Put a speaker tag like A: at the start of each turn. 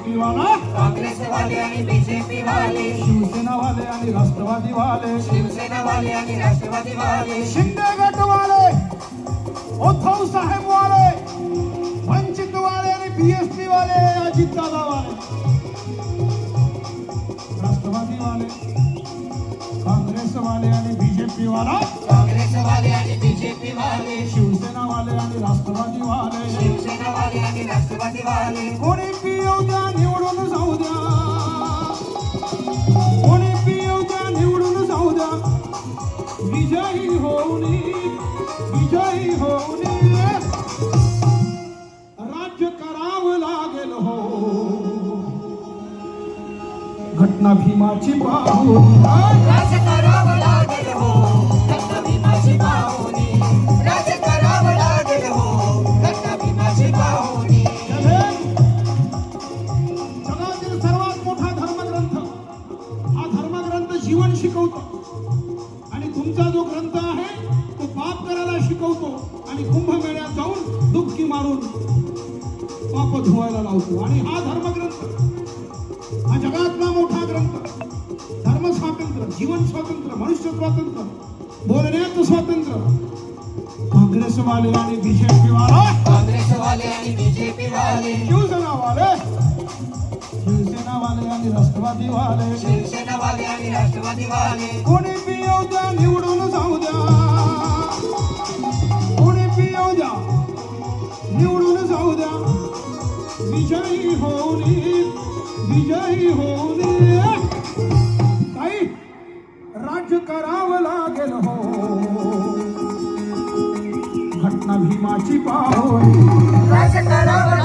A: BJP वाला,
B: काँग्रेस वाले आणि बीजेपी वाले,
A: शिवसेना वाले आणि राष्ट्रवादी वाले,
B: शिवसेना वाले आणि राष्ट्रवादी वाले,
A: शिंदे गट वाले, उद्धव साहेब वाले, वंचित वाले आणि बीएसपी वाले, अजित दादा वाले, राष्ट्रवादी वाले, काँग्रेस वाले आणि बीजेपी वाला,
B: काँग्रेस वाले आणि बीजेपी वाले,
A: शिवसेना वाले आणि राष्ट्रवादी वाले,
B: शिवसेना वाले आणि राष्ट्रवादी वाले,
A: कोणी पिऊ द्या निवडून जाऊ द्या, कोणी पिऊ द्या निवडून जाऊ द्या, विजयी होऊनी, विजयी होऊनी राज्य करावं लागेल हो, घटना भीमाची पाहून
B: राज करावं लागेल हो, घटना भीमाची पाहुणी, राज करावं लागेल हो, घटना भीमाची पाहुणी.
A: जगातील सर्वात मोठा धर्मग्रंथ, हा धर्मग्रंथ जीवन शिकवतो आणि तुमचा जो ग्रंथ आहे तो पाप करायला शिकवतो आणि कुंभमेळ्यात जाऊन डुबकी मारून पाप धुवायला लावतो. आणि हा धर्मग्रंथ हा जगातला मोठा ग्रंथ, धर्म स्वातंत्र्य, जीवन स्वातंत्र्य, मनुष्य स्वातंत्र्य, बोलण्याचं स्वातंत्र्य, काँग्रेस वाले आणि बीजेपी वाला,
B: काँग्रेस वाले आणि बीजेपी वाले,
A: शिवसेना वाले, शिवसेना वाले आणि राष्ट्रवादी वाले,
B: शिवसेना वाले आणि राष्ट्रवादी वाले,
A: कोणी बी येऊ द्या निवडून जाऊ द्या, कोणी बी येऊ द्या निवडून जाऊ द्या, विजयी होऊनी, विजयी होऊनी काही राज्य करावं लागेल हो, घटना भीमाची पाहोनी,
B: राज करावं